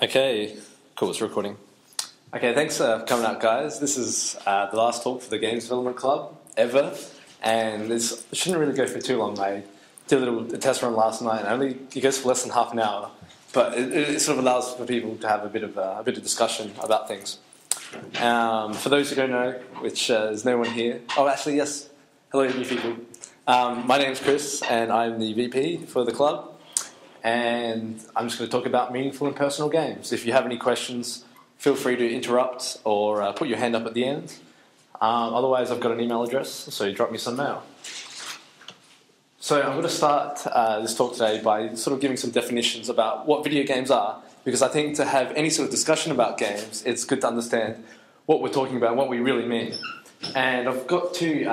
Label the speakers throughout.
Speaker 1: Okay, cool, it's recording. Okay, thanks for coming out, guys. This is the last talk for the Games Development Club ever, and it shouldn't really go for too long. I did a little test run last night, and it goes for less than half an hour, but it sort of allows for people to have a bit of discussion about things. For those who don't know, which there's no one here. Oh, actually, yes. Hello, new people. My name's Chris, and I'm the VP for the club. And I'm just going to talk about meaningful and personal games. If you have any questions, feel free to interrupt or put your hand up at the end. Otherwise, I've got an email address, so drop me some mail. So I'm going to start this talk today by sort of giving some definitions about what video games are, because I think to have any sort of discussion about games, it's good to understand what we're talking about, what we really mean. And I've got two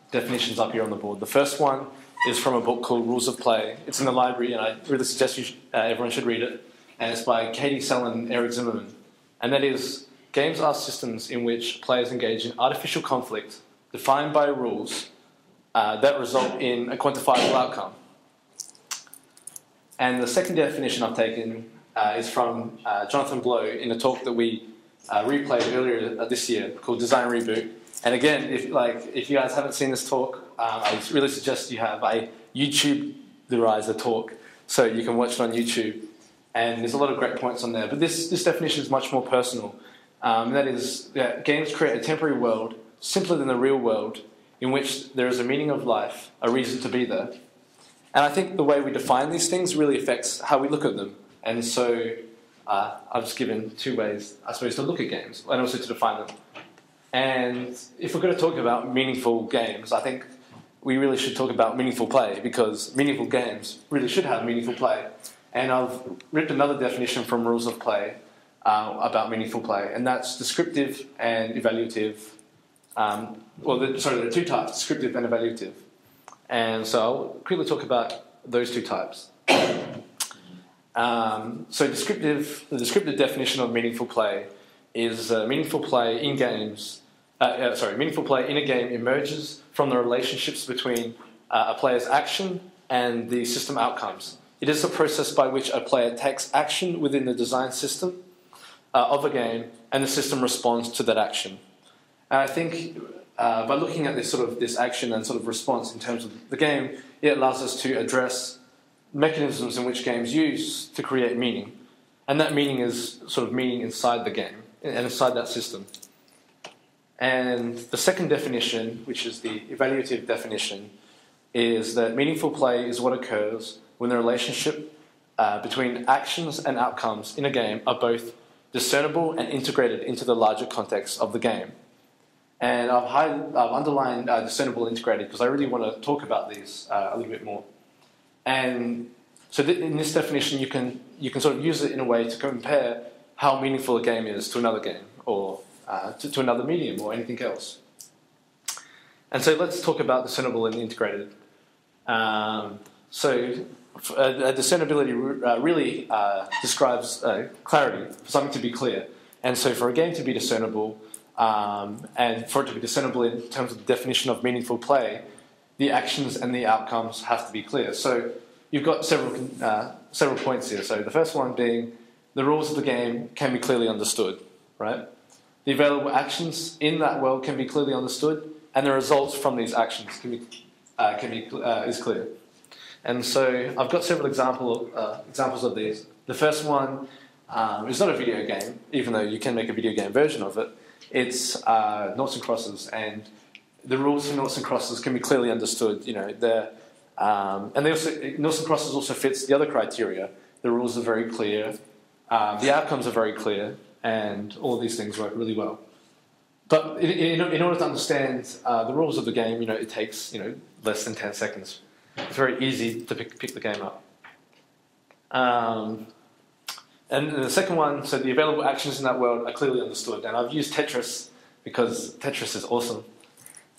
Speaker 1: definitions up here on the board. The first one is from a book called Rules of Play. It's in the library, and I really suggest everyone should read it. And it's by Katie Sell and Eric Zimmerman. And that is, games are systems in which players engage in artificial conflict defined by rules that result in a quantifiable outcome. And the second definition I've taken is from Jonathan Blow in a talk that we replayed earlier this year called Design Reboot. And again, if you guys haven't seen this talk, I really suggest you have. I YouTube-derize the talk, so you can watch it on YouTube. And there's a lot of great points on there. But this definition is much more personal. That is, that games create a temporary world, simpler than the real world, in which there is a meaning of life, a reason to be there. And I think the way we define these things really affects how we look at them. And so I've just given two ways, I suppose, to look at games, and also to define them. And if we're going to talk about meaningful games, I think we really should talk about meaningful play, because meaningful games really should have meaningful play. And I've written another definition from Rules of Play about meaningful play, and that's descriptive and evaluative. There are two types, descriptive and evaluative. And so I'll quickly talk about those two types. The descriptive definition of meaningful play is meaningful play in games. Meaningful play in a game emerges from the relationships between a player's action and the system outcomes. It is the process by which a player takes action within the design system of a game, and the system responds to that action. And I think by looking at this action and sort of response in terms of the game, it allows us to address mechanisms in which games use to create meaning. And that meaning is sort of meaning inside the game and inside that system. And the second definition, which is the evaluative definition, is that meaningful play is what occurs when the relationship between actions and outcomes in a game are both discernible and integrated into the larger context of the game. And I've underlined discernible and integrated because I really want to talk about these a little bit more. And so in this definition, you can sort of use it in a way to compare how meaningful a game is to another game, or to another medium, or anything else. And so let's talk about discernible and integrated. Discernibility really describes clarity, for something to be clear. And so for a game to be discernible, and for it to be discernible in terms of the definition of meaningful play, the actions and the outcomes have to be clear. So you've got several points here. So the first one being the rules of the game can be clearly understood, right? The available actions in that world can be clearly understood, and the results from these actions is clear. And so I've got several examples of these. The first one is not a video game, even though you can make a video game version of it. It's noughts and crosses, and the rules for noughts and crosses can be clearly understood. And noughts and crosses also fits the other criteria. The rules are very clear, the outcomes are very clear, and all of these things work really well. But in order to understand the rules of the game, it takes less than 10 seconds. It's very easy to pick the game up. And the second one, so the available actions in that world are clearly understood. And I've used Tetris because Tetris is awesome.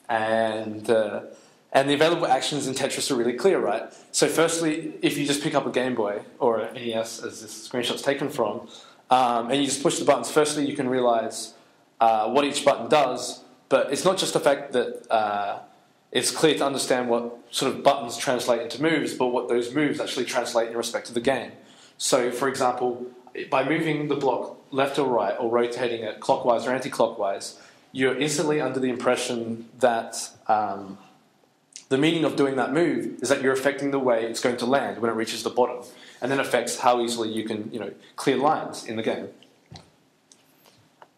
Speaker 1: And the available actions in Tetris are really clear, right? So firstly, if you just pick up a Game Boy or an NES, as this screenshot's taken from, and you just push the buttons, firstly you can realize what each button does, but it's not just the fact that it's clear to understand what sort of buttons translate into moves, but what those moves actually translate in respect to the game. So, for example, by moving the block left or right, or rotating it clockwise or anti-clockwise, you're instantly under the impression that the meaning of doing that move is that you're affecting the way it's going to land when it reaches the bottom, and then affects how easily you can, clear lines in the game.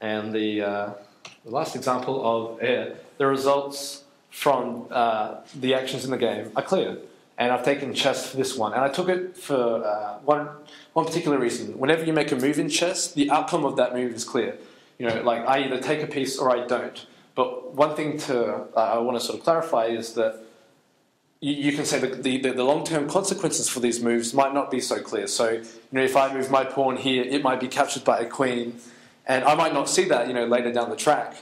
Speaker 1: And the last example of the results from the actions in the game are clear. And I've taken chess for this one, and I took it for one particular reason. Whenever you make a move in chess, the outcome of that move is clear. Like I either take a piece or I don't. But one thing I want to sort of clarify is that you can say that the long-term consequences for these moves might not be so clear. So, if I move my pawn here, it might be captured by a queen, and I might not see that, later down the track.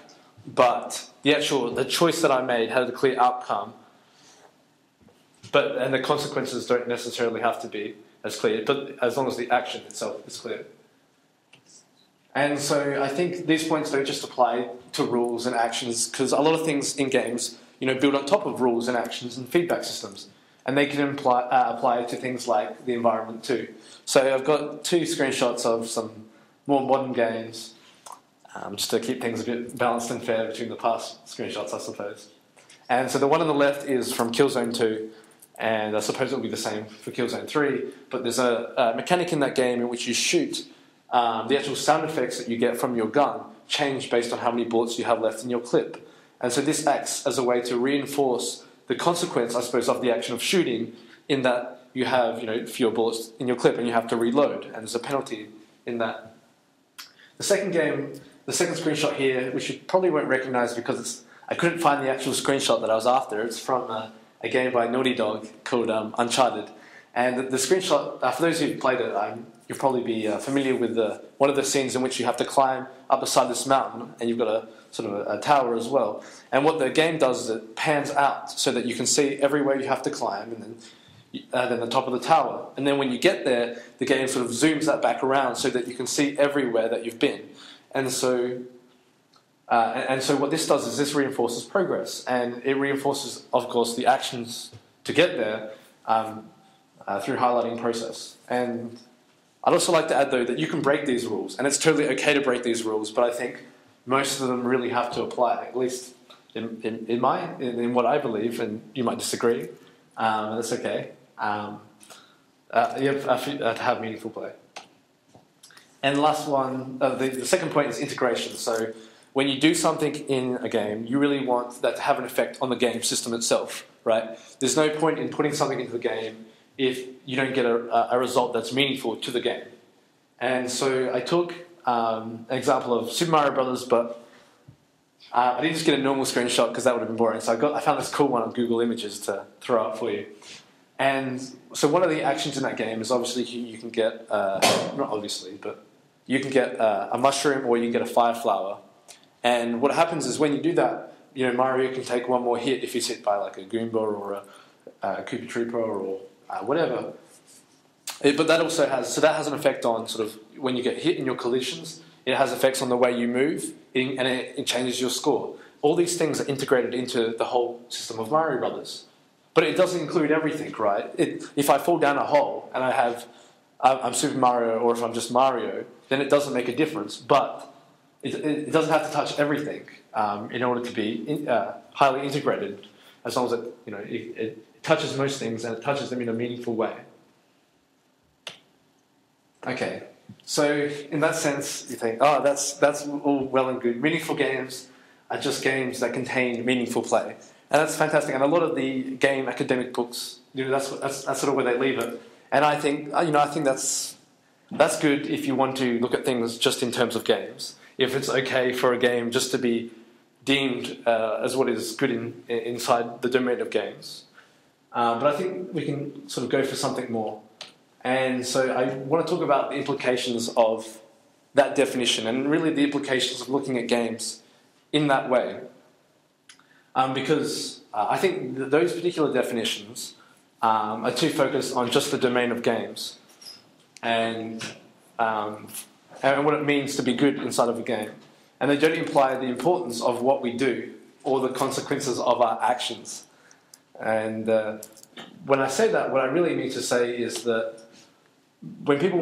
Speaker 1: But the choice that I made had a clear outcome. And the consequences don't necessarily have to be as clear, but as long as the action itself is clear. And so I think these points don't just apply to rules and actions, because a lot of things in games, build on top of rules and actions and feedback systems. And they can apply to things like the environment too. So I've got 2 screenshots of some more modern games, just to keep things a bit balanced and fair between the past screenshots, I suppose. And so the one on the left is from Killzone 2, and I suppose it'll be the same for Killzone 3, but there's a mechanic in that game in which you shoot. The actual sound effects that you get from your gun change based on how many bullets you have left in your clip. And so this acts as a way to reinforce the consequence, I suppose, of the action of shooting, in that you have, fewer bullets in your clip and you have to reload, and there's a penalty in that. The second screenshot here, which you probably won't recognize because I couldn't find the actual screenshot that I was after. It's from a game by Naughty Dog called Uncharted. And the screenshot, for those who've played it, you'll probably be familiar with one of the scenes in which you have to climb up beside this mountain, and you've got a sort of a tower as well. And what the game does is it pans out so that you can see everywhere you have to climb, and then the top of the tower. And then when you get there, the game sort of zooms that back around so that you can see everywhere that you've been. And so what this does is this reinforces progress, and it reinforces, of course, the actions to get there through highlighting process. And I'd also like to add, though, that you can break these rules, and it's totally okay to break these rules, but I think most of them really have to apply, at least in what I believe, and you might disagree. That's okay. You have to have meaningful play. And the last one, the second point is integration. So when you do something in a game, you really want that to have an effect on the game system itself, right? There's no point in putting something into the game if you don't get a result that's meaningful to the game. And so I took an example of Super Mario Brothers, but I didn't just get a normal screenshot because that would have been boring. So I found this cool one on Google Images to throw up for you. And so one of the actions in that game is obviously you can get, not obviously, but you can get a mushroom or you can get a fire flower. And what happens is when you do that, Mario can take one more hit if he's hit by like a Goomba or a Koopa Troopa or whatever. But that also has an effect on sort of when you get hit in your collisions. It has effects on the way you move, and it changes your score. All these things are integrated into the whole system of Mario Brothers. But it doesn't include everything, right? If I fall down a hole and I'm Super Mario, or if I'm just Mario, then it doesn't make a difference. But it doesn't have to touch everything in order to be highly integrated, as long as it touches most things and it touches them in a meaningful way. Okay, so in that sense, you think, oh, that's all well and good. Meaningful games are just games that contain meaningful play, and that's fantastic. And a lot of the game academic books, that's sort of where they leave it. And I think that's good if you want to look at things just in terms of games. If it's okay for a game just to be deemed as what is good inside the domain of games. But I think we can sort of go for something more. And so I want to talk about the implications of that definition, and really the implications of looking at games in that way. Because I think that those particular definitions are too focused on just the domain of games and what it means to be good inside of a game. And they don't imply the importance of what we do or the consequences of our actions. And when I say that, what I really mean to say is that when people